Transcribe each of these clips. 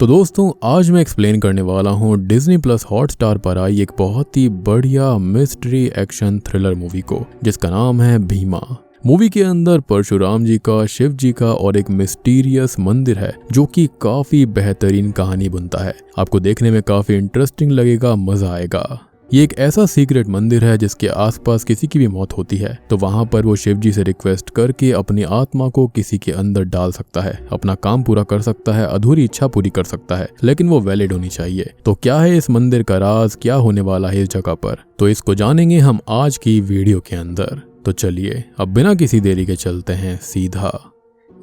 तो दोस्तों आज मैं एक्सप्लेन करने वाला हूँ डिज्नी प्लस हॉटस्टार पर आई एक बहुत ही बढ़िया मिस्ट्री एक्शन थ्रिलर मूवी को, जिसका नाम है भीमा। मूवी के अंदर परशुराम जी का, शिव जी का और एक मिस्टीरियस मंदिर है जो कि काफी बेहतरीन कहानी बुनता है। आपको देखने में काफी इंटरेस्टिंग लगेगा, मजा आएगा। ये एक ऐसा सीक्रेट मंदिर है जिसके आसपास किसी की भी मौत होती है तो वहां पर वो शिव जी से रिक्वेस्ट करके अपनी आत्मा को किसी के अंदर डाल सकता है, अपना काम पूरा कर सकता है, अधूरी इच्छा पूरी कर सकता है, लेकिन वो वैलिड होनी चाहिए। तो क्या है इस मंदिर का राज, क्या होने वाला है इस जगह पर, तो इसको जानेंगे हम आज की वीडियो के अंदर। तो चलिए अब बिना किसी देरी के चलते हैं सीधा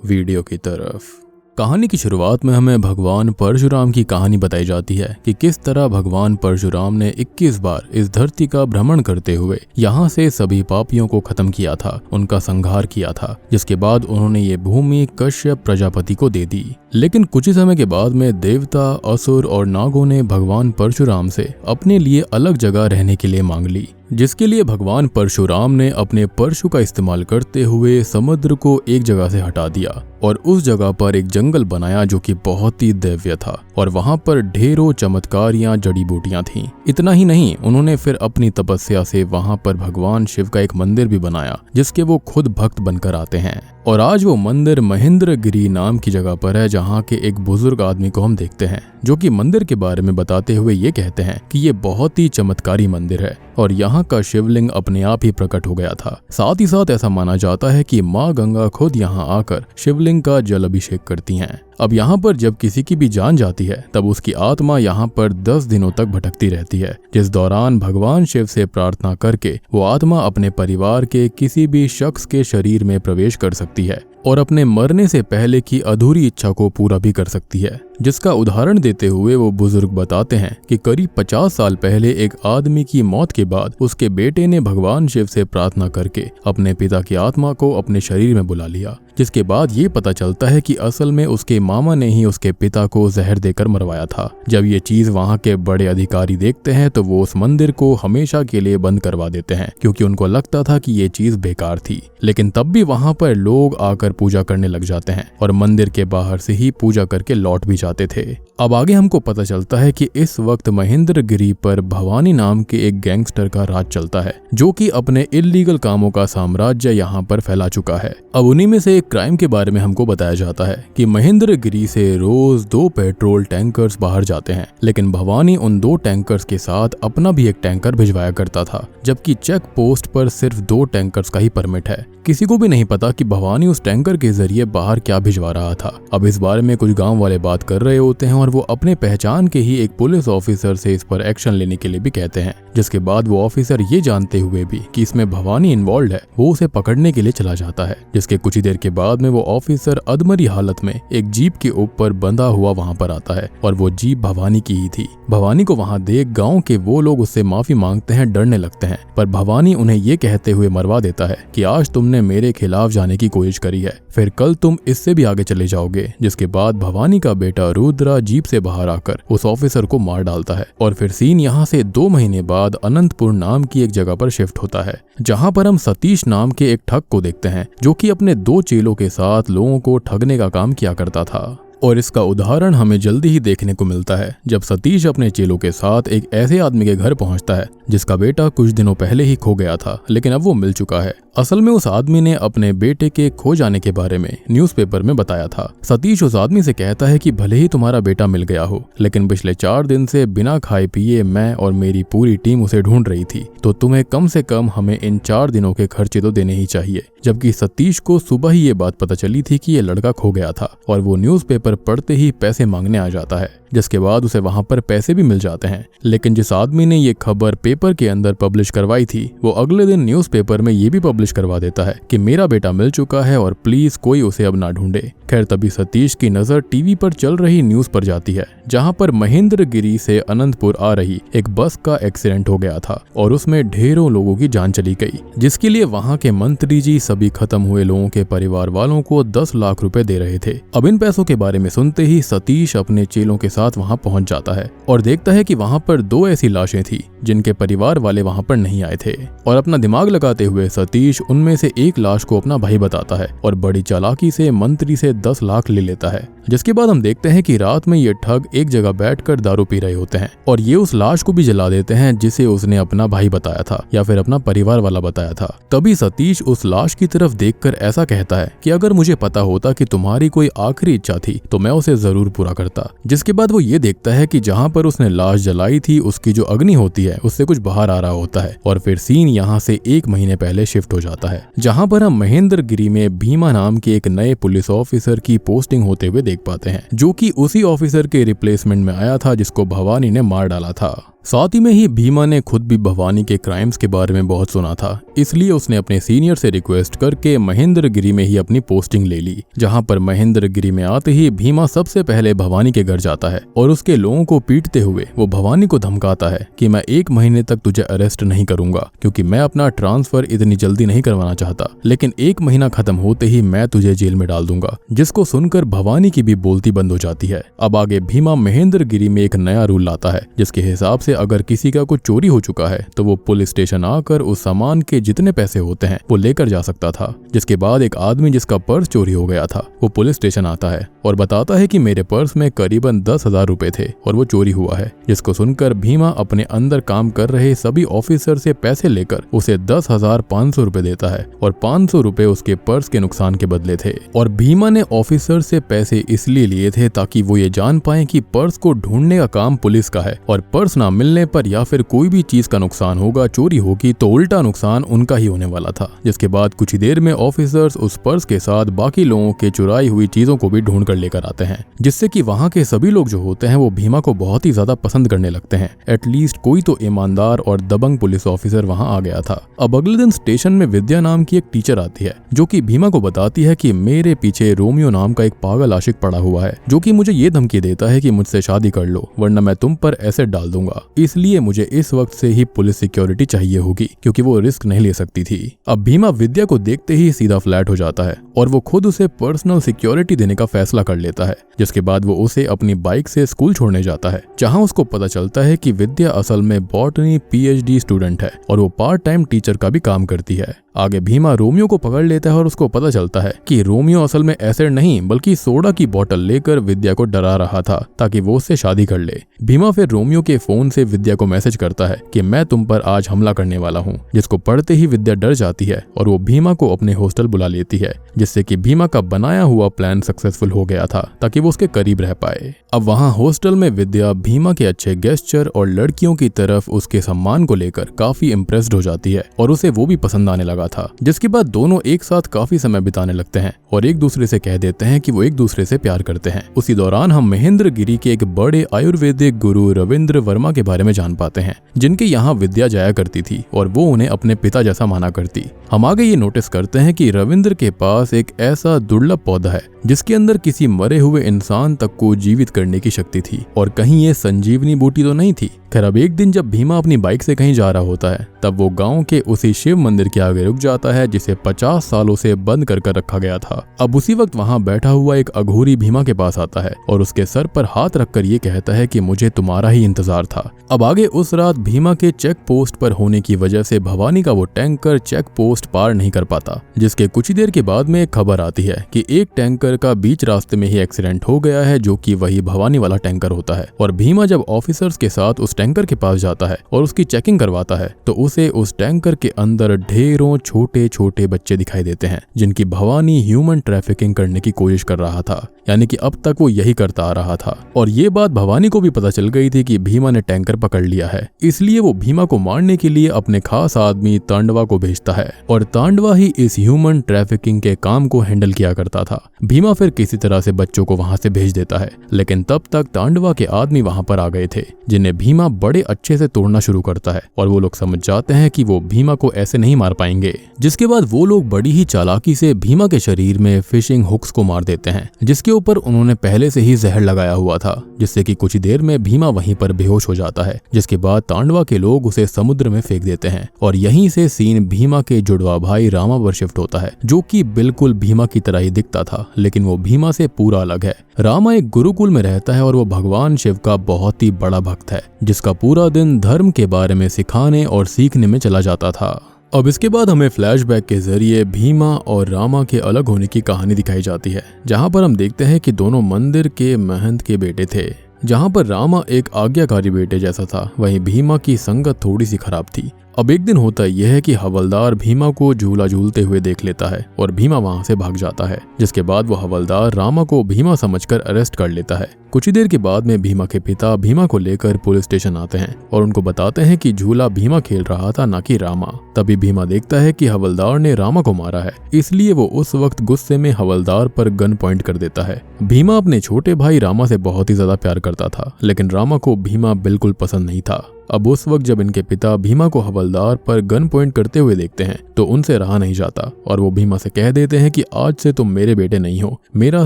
वीडियो की तरफ। कहानी की शुरुआत में हमें भगवान परशुराम की कहानी बताई जाती है कि किस तरह भगवान परशुराम ने 21 बार इस धरती का भ्रमण करते हुए यहाँ से सभी पापियों को खत्म किया था, उनका संहार किया था, जिसके बाद उन्होंने ये भूमि कश्यप प्रजापति को दे दी। लेकिन कुछ ही समय के बाद में देवता, असुर और नागों ने भगवान परशुराम से अपने लिए अलग जगह रहने के लिए मांग ली, जिसके लिए भगवान परशुराम ने अपने परशु का इस्तेमाल करते हुए समुद्र को एक जगह से हटा दिया और उस जगह पर एक जंगल बनाया जो कि बहुत ही दिव्य था और वहां पर ढेरों चमत्कारियां जड़ी बूटियां थीं। इतना ही नहीं, उन्होंने फिर अपनी तपस्या से वहां पर भगवान शिव का एक मंदिर भी बनाया जिसके वो खुद भक्त बनकर आते हैं। और आज वो मंदिर महेंद्रगिरी नाम की जगह पर है, जहाँ के एक बुजुर्ग आदमी को हम देखते हैं जो कि मंदिर के बारे में बताते हुए ये कहते हैं कि ये बहुत ही चमत्कारी मंदिर है और यहाँ का शिवलिंग अपने आप ही प्रकट हो गया था। साथ ही साथ ऐसा माना जाता है कि माँ गंगा खुद यहाँ आकर शिवलिंग का जल अभिषेक करती हैं। अब यहाँ पर जब किसी की भी जान जाती है तब उसकी आत्मा यहाँ पर 10 दिनों तक भटकती रहती है, जिस दौरान भगवान शिव से प्रार्थना करके वो आत्मा अपने परिवार के किसी भी शख्स के शरीर में प्रवेश कर सकती है और अपने मरने से पहले की अधूरी इच्छा को पूरा भी कर सकती है। जिसका उदाहरण देते हुए वो बुजुर्ग बताते हैं कि करीब 50 साल पहले एक आदमी की मौत के बाद उसके बेटे ने भगवान शिव से प्रार्थना करके अपने पिता की आत्मा को अपने शरीर में बुला लिया, जिसके बाद ये पता चलता है कि असल में उसके मामा ने ही उसके पिता को जहर देकर मरवाया था। जब ये चीज वहाँ के बड़े अधिकारी देखते हैं तो वो उस मंदिर को हमेशा के लिए बंद करवा देते हैं, क्योंकि उनको लगता था कि ये चीज बेकार थी। लेकिन तब भी वहाँ पर लोग आकर पूजा करने लग जाते हैं और मंदिर के बाहर से ही पूजा करके लौट भी जाते थे। अब आगे हमको पता चलता है कि इस वक्त महेंद्रगिरी पर भवानी नाम के एक गैंगस्टर का राज चलता है जो कि अपने इल्लीगल कामों का साम्राज्य यहाँ पर फैला चुका है। अब उन्हीं में से एक क्राइम के बारे में हमको बताया जाता है कि महेंद्रगिरी से रोज 2 पेट्रोल टैंकर्स बाहर जाते हैं, लेकिन भवानी उन 2 टैंकर्स के साथ अपना भी एक टैंकर भिजवाया करता था, जबकि चेक पोस्ट पर सिर्फ 2 टैंकर्स का ही परमिट है। किसी को भी नहीं पता कि भवानी उस टैंकर के जरिए बाहर क्या भिजवा रहा था। अब इस बारे में कुछ गांव वाले बात कर रहे होते हैं और वो अपने पहचान के ही एक पुलिस ऑफिसर से इस पर एक्शन लेने के लिए भी कहते हैं, जिसके बाद वो ऑफिसर ये जानते हुए भी कि इसमें भवानी इन्वॉल्व है, वो उसे पकड़ने के लिए चला जाता है। जिसके कुछ ही देर के बाद में वो ऑफिसर अधमरी हालत में एक जीप के ऊपर बंधा हुआ वहां पर आता है और वो जीप भवानी की ही थी। भवानी को वहां देख गाँव के वो लोग उससे माफी मांगते हैं, डरने लगते हैं, पर भवानी उन्हें ये कहते हुए मरवा देता है कि आज तुमने मेरे खिलाफ जाने की कोशिश करी है, फिर कल तुम इससे भी आगे चले जाओगे। जिसके बाद भवानी का बेटा रुद्रा जीप से बाहर आकर उस ऑफिसर को मार डालता है और फिर सीन यहाँ से 2 महीने बाद अनंतपुर नाम की एक जगह पर शिफ्ट होता है, जहाँ पर हम सतीश नाम के एक ठग को देखते हैं जो कि अपने 2 चेलों के साथ लोगों को ठगने का काम किया करता था। और इसका उदाहरण हमें जल्दी ही देखने को मिलता है जब सतीश अपने चेलों के साथ एक ऐसे आदमी के घर पहुंचता है जिसका बेटा कुछ दिनों पहले ही खो गया था, लेकिन अब वो मिल चुका है। असल में उस आदमी ने अपने बेटे के खो जाने के बारे में न्यूज़पेपर में बताया था। सतीश उस आदमी से कहता है कि भले ही तुम्हारा बेटा मिल गया हो, लेकिन पिछले 4 दिन से बिना खाए पिए मैं और मेरी पूरी टीम उसे ढूंढ रही थी, तो तुम्हें कम से कम हमें इन 4 दिनों के खर्चे तो देने ही चाहिए। जबकि सतीश को सुबह ही ये बात पता चली थी कि ये लड़का खो गया था और वो न्यूज़पेपर पढ़ते ही पैसे मांगने आ जाता है, जिसके बाद उसे वहां पर पैसे भी मिल जाते हैं। लेकिन जिस आदमी ने ये खबर पेपर के अंदर पब्लिश करवाई थी वो अगले दिन न्यूज़पेपर में ये भी पब्लिश करवा देता है कि मेरा बेटा मिल चुका है और प्लीज कोई उसे अब ना ढूंढे। खैर तभी सतीश की नजर टीवी पर चल रही न्यूज पर जाती है जहां पर महेंद्रगिरी से अनंतपुर आ रही एक बस का एक्सीडेंट हो गया था और उसमें ढेरों लोगों की जान चली गई, जिसके लिए वहां के मंत्री जी सभी खत्म हुए लोगों के परिवार वालों को 10 लाख रुपए दे रहे थे। अब इन पैसों के बारे में सुनते ही सतीश अपने चेलों के साथ वहां पहुंच जाता है और देखता है कि वहां पर 2 ऐसी लाशें थी जिनके परिवार वाले वहां पर नहीं आए थे। और अपना दिमाग लगाते हुए सतीश उनमें से एक लाश को अपना भाई बताता है और बड़ी चालाकी से मंत्री से 10 लाख ले लेता है। जिसके बाद हम देखते हैं कि रात में ये ठग एक जगह बैठकर दारू पी रहे होते हैं और ये उस लाश को भी जला देते हैं जिसे उसने अपना भाई बताया था या फिर अपना परिवार वाला बताया था। तभी सतीश उस लाश की तरफ देखकर ऐसा कहता है कि अगर मुझे पता होता कि तुम्हारी कोई आखिरी इच्छा थी तो मैं उसे जरूर पूरा करता। जिसके बाद वो ये देखता है कि जहाँ पर उसने लाश जलाई थी उसकी जो अग्नि होती है उससे कुछ बाहर आ रहा होता है और फिर सीन यहाँ से 1 महीने पहले शिफ्ट हो जाता है, जहाँ पर हम महेंद्रगिरी में भीमा नाम के एक नए पुलिस ऑफिसर की पोस्टिंग होते हुए देख पाते हैं, जो कि उसी ऑफिसर के रिप्लेसमेंट में आया था जिसको भवानी ने मार डाला था। साथ ही में ही भीमा ने खुद भी भवानी के क्राइम्स के बारे में बहुत सुना था, इसलिए उसने अपने सीनियर से रिक्वेस्ट करके महेंद्रगिरी में ही अपनी पोस्टिंग ले ली। जहां पर महेंद्रगिरी में आते ही भीमा सबसे पहले भवानी के घर जाता है और उसके लोगों को पीटते हुए वो भवानी को धमकाता है कि मैं 1 महीने तक तुझे अरेस्ट नहीं करूंगा क्योंकि मैं अपना ट्रांसफर इतनी जल्दी नहीं करवाना चाहता, लेकिन 1 महीना खत्म होते ही मैं तुझे जेल में डाल दूंगा। जिसको सुनकर भवानी की भी बोलती बंद हो जाती है। अब आगे भीमा महेंद्रगिरी में एक नया रूल लाता है जिसके हिसाब से अगर किसी का कुछ चोरी हो चुका है तो वो पुलिस स्टेशन आकर उस सामान के जितने पैसे होते हैं वो लेकर जा सकता था। जिसके बाद एक आदमी जिसका पर्स चोरी हो गया था वो पुलिस स्टेशन आता है और बताता है कि मेरे पर्स में करीबन 10,000 रुपए थे और वो चोरी हुआ है। जिसको सुनकर भीमा अपने अंदर काम कर रहे सभी ऑफिसर से पैसे लेकर उसे 10,500 रुपए देता है और 500 रुपए उसके पर्स के नुकसान के बदले थे। और भीमा ने ऑफिसर से पैसे इसलिए लिए थे ताकि वो ये जान पाए कि पर्स को ढूंढने का काम पुलिस का है और पर्स ना मिलने पर या फिर कोई भी चीज का नुकसान होगा, चोरी होगी, तो उल्टा नुकसान उनका ही होने वाला था। जिसके बाद कुछ ही देर में ऑफिसर्स उस पर्स के साथ बाकी लोगों के चुराई हुई चीजों को भी ढूंढ कर लेकर आते हैं, जिससे कि वहाँ के सभी लोग जो होते हैं वो भीमा को बहुत ही ज्यादा पसंद करने लगते हैं। एटलीस्ट कोई तो ईमानदार और दबंग पुलिस ऑफिसर वहाँ आ गया था। अब अगले दिन स्टेशन में विद्या नाम की एक टीचर आती है जो कि भीमा को बताती है कि मेरे पीछे रोमियो नाम का एक पागल आशिक पड़ा हुआ है जो कि मुझे ये धमकी देता है कि मुझसे शादी कर लो वरना मैं तुम पर एसिड डाल दूंगा, इसलिए मुझे इस वक्त से ही पुलिस सिक्योरिटी चाहिए होगी क्योंकि वो रिस्क नहीं ले सकती थी। अब भीमा विद्या को देखते ही सीधा फ्लैट हो जाता है और वो खुद उसे पर्सनल सिक्योरिटी देने का फैसला कर लेता है। जिसके बाद वो उसे अपनी बाइक से स्कूल छोड़ने जाता है, जहां उसको पता चलता है कि विद्या असल में बॉटनी PhD स्टूडेंट है और वो पार्ट टाइम टीचर का भी काम करती है। आगे भीमा रोमियो को पकड़ लेता है और उसको पता चलता है कि रोमियो असल में एसिड नहीं बल्कि सोडा की बोतल लेकर विद्या को डरा रहा था ताकि वो उससे शादी कर ले। भीमा फिर रोमियो के फोन से विद्या को मैसेज करता है कि मैं तुम पर आज हमला करने वाला हूँ, जिसको पढ़ते ही विद्या डर जाती है और वो भीमा को अपने हॉस्टल बुला लेती है, जिससे कि भीमा का बनाया हुआ प्लान सक्सेसफुल हो गया था ताकि वो उसके करीब रह पाए। अब वहाँ हॉस्टल में विद्या भीमा के अच्छे गेस्चर और लड़कियों की तरफ उसके सम्मान को लेकर काफी इम्प्रेस्ड हो जाती है और उसे वो भी पसंद आने लगा था। जिसके बाद दोनों एक साथ काफी समय बिताने लगते हैं और एक दूसरे से कह देते हैं कि वो एक दूसरे से प्यार करते हैं। उसी दौरान हम महेंद्रगिरी के एक बड़े आयुर्वेदिक गुरु रविंद्र वर्मा के बारे में जान पाते हैं, जिनके यहाँ विद्या जाया करती थी और वो उन्हें अपने पिता जैसा माना करती। हम आगे ये नोटिस करते हैं कि रविंद्र के पास एक ऐसा दुर्लभ पौधा है जिसके अंदर किसी मरे हुए इंसान तक को जीवित करने की शक्ति थी और कहीं ये संजीवनी बूटी तो नहीं थी। खैर अब एक दिन जब भीमा अपनी बाइक से कहीं जा रहा होता है तब वो गांव के उसी शिव मंदिर के आगे रुक जाता है जिसे 50 सालों से बंद कर रखा गया था। अब उसी वक्त वहां बैठा हुआ एक अघोरी भीमा के पास आता है और उसके सर पर हाथ रखकर ये कहता है कि मुझे तुम्हारा ही इंतजार था। अब आगे उस रात भीमा के चेक पोस्ट पर होने की वजह से भवानी का वो टैंकर चेक पोस्ट पार नहीं कर पाता, जिसके कुछ ही देर के बाद में एक खबर आती है कि एक टैंकर का बीच रास्ते में ही एक्सीडेंट हो गया है जो कि वही भवानी वाला टैंकर होता है। और भीमा जब ऑफिसर्स के साथ उस टैंकर के पास जाता है और उसकी चेकिंग करवाता है तो उसे उस टैंकर के अंदर ढेरों छोटे छोटे बच्चे दिखाई देते हैं जिनकी भवानी ह्यूमन ट्रैफिकिंग करने की कोशिश कर रहा था, यानी कि अब तक वो यही करता आ रहा था। और ये बात भवानी को भी पता चल गई थी कि भीमा ने टैंकर पकड़ लिया है, इसलिए वो भीमा को मारने के लिए अपने खास आदमी तांडवा को भेजता है और तांडवा ही इस ह्यूमन ट्रैफिकिंग के काम को हैंडल किया करता था। भीमा फिर किसी तरह से बच्चों को वहां से भेज देता है, लेकिन तब तक तांडवा के आदमी वहां पर आ गए थे जिन्हें भीमा बड़े अच्छे से तोड़ना शुरू करता है और वो लोग समझ जाते हैं कि वो भीमा को ऐसे नहीं मार पाएंगे। जिसके बाद वो लोग बड़ी ही चालाकी से भीमा के शरीर में फिशिंग हुक्स को मार देते हैं, जिसके ऊपर उन्होंने पहले से ही जहर लगाया हुआ था, जिससे कि कुछ ही देर में भीमा वहीं पर बेहोश हो जाता है। जिसके बाद तांडवा के लोग उसे समुद्र में फेंक देते हैं और यहीं से सीन भीमा के जुड़वा भाई रामा पर शिफ्ट होता है, जो कि बिल्कुल भीमा की तरह ही दिखता था, लेकिन वो भीमा से पूरा अलग है। रामा एक गुरुकुल में रहता है और वो भगवान शिव का बहुत ही बड़ा भक्त है, जिसका पूरा दिन धर्म के बारे में सिखाने और सीखने में चला जाता था। अब इसके बाद हमें फ्लैशबैक के जरिए भीमा और रामा के अलग होने की कहानी दिखाई जाती है, जहां पर हम देखते हैं कि दोनों मंदिर के महंत के बेटे थे। जहां पर रामा एक आज्ञाकारी बेटे जैसा था, वहीं भीमा की संगत थोड़ी सी खराब थी। अब एक दिन होता यह है कि हवलदार भीमा को झूला झूलते हुए देख लेता है और भीमा वहां से भाग जाता है, जिसके बाद वो हवलदार रामा को भीमा समझकर अरेस्ट कर लेता है। कुछ ही देर के बाद में भीमा के पिता भीमा को लेकर पुलिस स्टेशन आते हैं और उनको बताते हैं कि झूला भीमा खेल रहा था, ना कि रामा। तभी भीमा देखता है कि हवलदार ने रामा को मारा है, इसलिए वो उस वक्त गुस्से में हवलदार पर गन पॉइंट कर देता है। भीमा अपने छोटे भाई रामा से बहुत ही ज्यादा प्यार करता था, लेकिन रामा को भीमा बिल्कुल पसंद नहीं था। अब उस वक्त जब इनके पिता भीमा को हवलदार पर गन पॉइंट करते हुए देखते हैं तो उनसे रहा नहीं जाता और वो भीमा से कह देते हैं कि आज से तुम मेरे बेटे नहीं हो, मेरा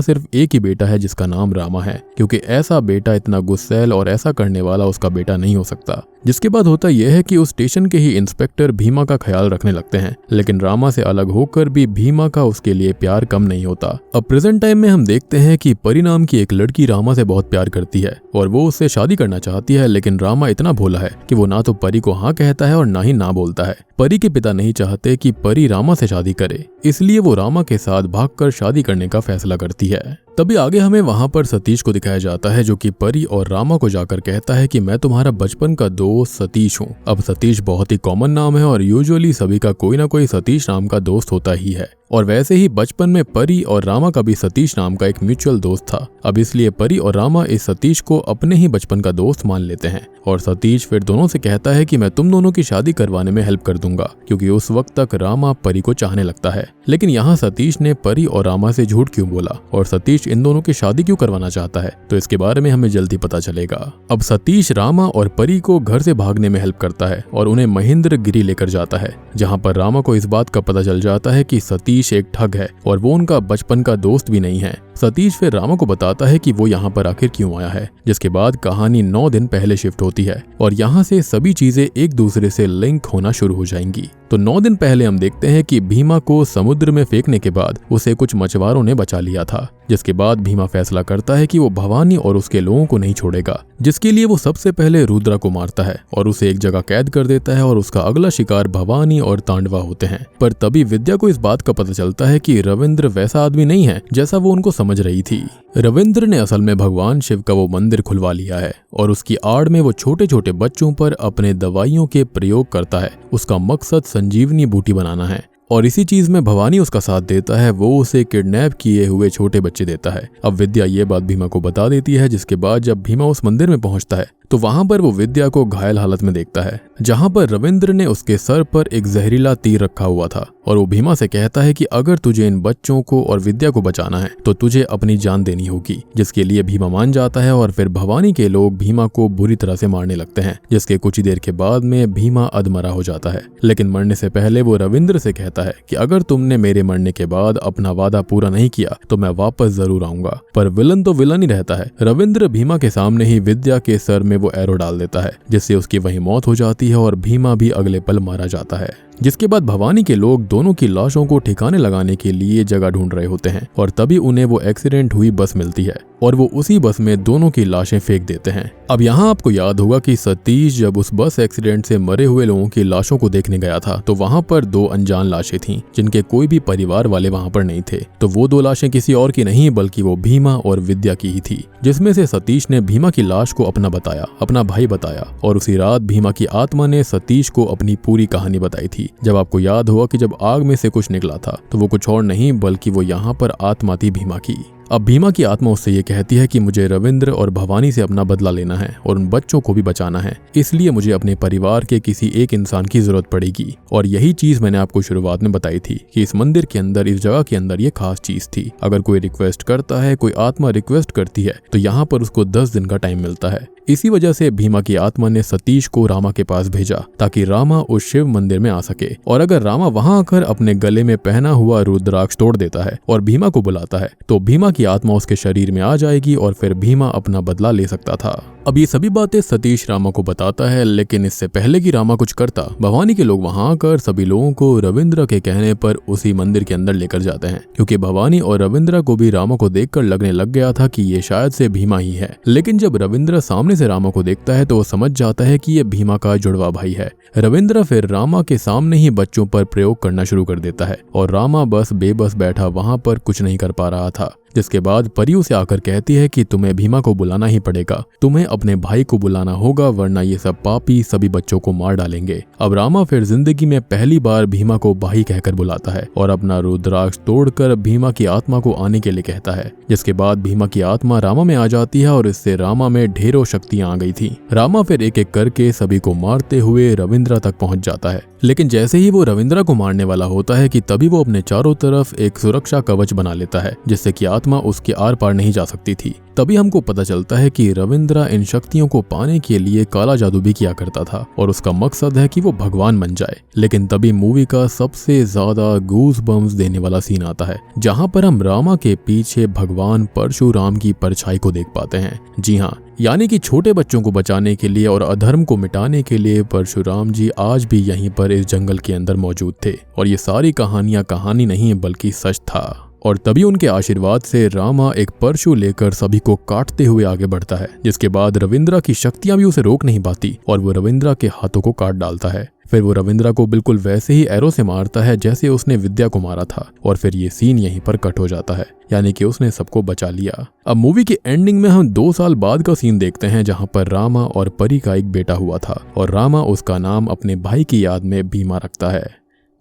सिर्फ एक ही बेटा है जिसका नाम रामा है, क्योंकि ऐसा बेटा इतना गुस्सैल और ऐसा करने वाला उसका बेटा नहीं हो सकता। जिसके बाद होता यह है कि उस स्टेशन के ही इंस्पेक्टर भीमा का ख्याल रखने लगते हैं, लेकिन रामा से अलग होकर भी भीमा का उसके लिए प्यार कम नहीं होता। अब प्रेजेंट टाइम में हम देखते हैं कि परी नाम की एक लड़की रामा से बहुत प्यार करती है और वो उससे शादी करना चाहती है, लेकिन रामा इतना भोला है कि वो ना तो परी को हाँ कहता है और ना ही ना बोलता है। परी के पिता नहीं चाहते कि परी रामा से शादी करे, इसलिए वो रामा के साथ भागकर शादी करने का फैसला करती है। तभी आगे हमें वहां पर सतीश को दिखाया जाता है, जो कि परी और रामा को जाकर कहता है कि मैं तुम्हारा बचपन का दोस्त सतीश हूँ। अब सतीश बहुत ही कॉमन नाम है और यूजुअली सभी का कोई ना कोई सतीश नाम का दोस्त होता ही है, और वैसे ही बचपन में परी और रामा का भी सतीश नाम का एक म्यूचुअल दोस्त था। अब इसलिए परी और रामा इस सतीश को अपने ही बचपन का दोस्त मान लेते हैं और सतीश फिर दोनों से कहता है कि मैं तुम दोनों की शादी करवाने में हेल्प कर दूंगा, क्योंकि उस वक्त तक रामा परी को चाहने लगता है। लेकिन यहाँ सतीश ने परी और रामा से झूठ क्यों बोला और सतीश इन दोनों की शादी क्यों करवाना चाहता है, तो इसके बारे में हमें जल्दी पता चलेगा। अब सतीश रामा और परी को घर से भागने में हेल्प करता है और उन्हें महेंद्रगिरी लेकर जाता है, जहाँ पर रामा को इस बात का पता चल जाता है कि सतीश एक ठग है और वो उनका बचपन का दोस्त भी नहीं है। सतीश फिर रामा को बताता है कि वो यहाँ पर आखिर क्यों आया है, जिसके बाद कहानी 9 दिन पहले शिफ्ट होती है और यहाँ से सभी चीजें एक दूसरे से लिंक होना शुरू हो जाएंगी। तो 9 दिन पहले हम देखते हैं कि भीमा को समुद्र में फेंकने के बाद उसे कुछ मछुआरों ने बचा लिया था, जिसके बाद भीमा फैसला करता है कि वो भवानी और उसके लोगों को नहीं छोड़ेगा, जिसके लिए वो सबसे पहले रुद्रा को मारता है और उसे एक जगह कैद कर देता है और उसका अगला शिकार भवानी और तांडवा होते हैं। पर तभी विद्या को इस बात का पता चलता है कि रविंद्र वैसा आदमी नहीं है जैसा वो उनको समझ रही थी। रविंद्र ने असल में भगवान शिव का वो मंदिर खुलवा लिया है और उसकी आड़ में वो छोटे छोटे बच्चों पर अपने दवाइयों के प्रयोग करता है। उसका मकसद संजीवनी बूटी बनाना है और इसी चीज में भवानी उसका साथ देता है। वो उसे किडनैप किए हुए छोटे बच्चे देता है। अब विद्या ये बात भीमा को बता देती है, जिसके बाद जब भीमा उस मंदिर में पहुंचता है तो वहां पर वो विद्या को घायल हालत में देखता है, जहां पर रविंद्र ने उसके सर पर एक जहरीला तीर रखा हुआ था और वो भीमा से कहता है कि अगर तुझे इन बच्चों को और विद्या को बचाना है तो तुझे अपनी जान देनी होगी, जिसके लिए भीमा मान जाता है और फिर भवानी के लोग भीमा को बुरी तरह से मारने लगते हैं, जिसके कुछ ही देर के बाद में भीमा अधमरा हो जाता है। लेकिन मरने से पहले वो रविंद्र से कहता है कि अगर तुमने मेरे मरने के बाद अपना वादा पूरा नहीं किया तो मैं वापस जरूर आऊंगा। पर विलन तो विलन ही रहता है। रविंद्र भीमा के सामने ही विद्या के सर में वो एरो डाल देता है, जिससे उसकी वहीं मौत हो जाती है और भीमा भी अगले पल मारा जाता है। जिसके बाद भवानी के लोग दोनों की लाशों को ठिकाने लगाने के लिए जगह ढूंढ रहे होते हैं और तभी उन्हें वो एक्सीडेंट हुई बस मिलती है और वो उसी बस में दोनों की लाशें फेंक देते हैं। अब यहाँ आपको याद होगा कि सतीश जब उस बस एक्सीडेंट से मरे हुए लोगों की लाशों को देखने गया था तो वहां पर 2 अनजान लाशें थीं, जिनके कोई भी परिवार वाले वहां पर नहीं थे। तो वो 2 लाशें किसी और की नहीं बल्कि वो भीमा और विद्या की ही थी, जिसमें से सतीश ने भीमा की लाश को अपना भाई बताया और उसी रात भीमा की आत्मा ने सतीश को अपनी पूरी कहानी बताई थी। जब आपको याद होगा कि जब आग में से कुछ निकला था तो वो कुछ और नहीं बल्कि वो यहाँ पर आत्मा थी भीमा की। अब भीमा की आत्मा उससे ये कहती है कि मुझे रविंद्र और भवानी से अपना बदला लेना है और उन बच्चों को भी बचाना है, इसलिए मुझे अपने परिवार के किसी एक इंसान की जरूरत पड़ेगी। और यही चीज मैंने आपको शुरुआत में बताई थी कि इस मंदिर के अंदर, इस जगह के अंदर ये खास चीज थी। अगर कोई रिक्वेस्ट करता है, कोई आत्मा रिक्वेस्ट करती है तो यहाँ पर उसको 10 दिन का टाइम मिलता है। इसी वजह से भीमा की आत्मा ने सतीश को रामा के पास भेजा ताकि रामा उस शिव मंदिर में आ सके, और अगर रामा वहां आकर अपने गले में पहना हुआ रुद्राक्ष तोड़ देता है और भीमा को बुलाता है तो भीमा की आत्मा उसके शरीर में आ जाएगी और फिर भीमा अपना बदला ले सकता था। अब ये सभी बातें सतीश रामा को बताता है, लेकिन इससे पहले कि रामा कुछ करता, भवानी के लोग वहां आकर सभी लोगों को रविंद्र के कहने पर उसी मंदिर के अंदर लेकर जाते हैं, क्योंकि भवानी और रविंद्र को भी रामा को देखकर लगने लग गया था कि ये शायद से भीमा ही है। लेकिन जब रविंद्र सामने से रामा को देखता है तो वो समझ जाता है कि ये भीमा का जुड़वा भाई है। रविंद्र फिर रामा के सामने ही बच्चों पर प्रयोग करना शुरू कर देता है और रामा बस बेबस बैठा वहां पर कुछ नहीं कर पा रहा था। जिसके बाद परी उसे आकर कहती है कि तुम्हें भीमा को बुलाना ही पड़ेगा, तुम्हें अपने भाई को बुलाना होगा, वरना ये सब पापी सभी बच्चों को मार डालेंगे। अब रामा फिर जिंदगी में पहली बार भीमा को भाई कहकर बुलाता है और अपना रुद्राक्ष तोड़कर भीमा की आत्मा को आने के लिए कहता है। जिसके बाद भीमा की आत्मा रामा में आ जाती है और इससे रामा में ढेरों शक्तियां आ गई थी। रामा फिर एक एक करके सभी को मारते हुए रविंद्र तक पहुंच जाता है। लेकिन जैसे ही वो रविंद्र को मारने वाला होता है कि तभी वो अपने चारों तरफ एक सुरक्षा कवच बना लेता है, जिससे कि आत्मा उसके आर पार नहीं जा सकती थी। तभी हमको पता चलता है कि रविंद्र इन शक्तियों को पाने के लिए काला जादू भी किया करता था और उसका मकसद है कि वो भगवान बन जाए। लेकिन तभी मूवी का सबसे ज्यादा गूज बम्स देने वाला सीन आता है, जहां पर हम रामा के पीछे भगवान परशुराम की परछाई को देख पाते हैं। जी हाँ, यानी कि छोटे बच्चों को बचाने के लिए और अधर्म को मिटाने के लिए परशुराम जी आज भी यहीं पर इस जंगल के अंदर मौजूद थे। और ये सारी कहानियां कहानी नहीं बल्कि सच था। और तभी उनके आशीर्वाद से रामा एक परशु लेकर सभी को काटते हुए आगे बढ़ता है, जिसके बाद रविंद्र की शक्तियां भी उसे रोक नहीं पाती और वो रविंद्र के हाथों को काट डालता है। फिर वो रविंद्र को बिल्कुल वैसे ही एरो से मारता है जैसे उसने विद्या को मारा था और फिर ये सीन यहीं पर कट हो जाता है, यानी कि उसने सबको बचा लिया। अब मूवी की एंडिंग में हम 2 साल बाद का सीन देखते हैं, जहां पर रामा और परी का एक बेटा हुआ था और रामा उसका नाम अपने भाई की याद में भीमा रखता है।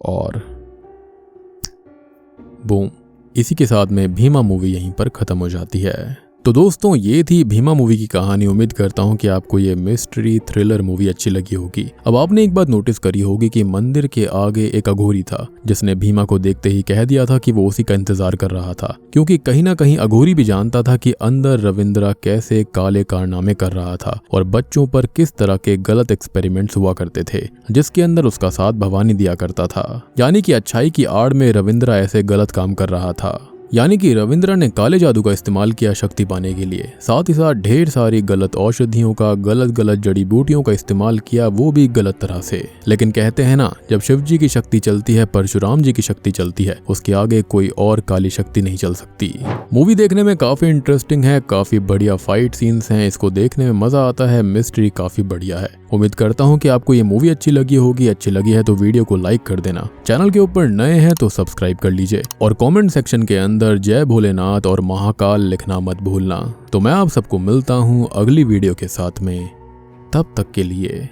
और बूम, इसी के साथ में भीमा मूवी यहीं पर खत्म हो जाती है। तो दोस्तों, ये थी भीमा मूवी की कहानी। उम्मीद करता हूँ कि आपको ये मिस्ट्री थ्रिलर मूवी अच्छी लगी होगी। अब आपने एक बात नोटिस करी होगी कि मंदिर के आगे एक अघोरी था, जिसने भीमा को देखते ही कह दिया था कि वो उसी का इंतजार कर रहा था, क्योंकि कहीं ना कहीं अघोरी भी जानता था कि अंदर रविंद्र कैसे काले कारनामे कर रहा था और बच्चों पर किस तरह के गलत एक्सपेरिमेंट्स हुआ करते थे, जिसके अंदर उसका साथ भवानी दिया करता था। यानी कि अच्छाई की आड़ में रविंद्र ऐसे गलत काम कर रहा था। यानी कि रविंद्र ने काले जादू का इस्तेमाल किया शक्ति पाने के लिए, साथ ही साथ ढेर सारी गलत औषधियों का, गलत जड़ी बूटियों का इस्तेमाल किया, वो भी गलत तरह से। लेकिन कहते हैं ना, जब शिव जी की शक्ति चलती है, परशुराम जी की शक्ति चलती है, उसके आगे कोई और काली शक्ति नहीं चल सकती। मूवी देखने में काफी इंटरेस्टिंग है, काफी बढ़िया फाइट सीन्स हैं, इसको देखने में मजा आता है, मिस्ट्री काफी बढ़िया है। उम्मीद करता हूँ कि आपको ये मूवी अच्छी लगी होगी। अच्छी लगी है तो वीडियो को लाइक कर देना, चैनल के ऊपर नए हैं तो सब्सक्राइब कर लीजिए और कमेंट सेक्शन के अंदर जय भोलेनाथ और महाकाल लिखना मत भूलना। तो मैं आप सबको मिलता हूँ अगली वीडियो के साथ में, तब तक के लिए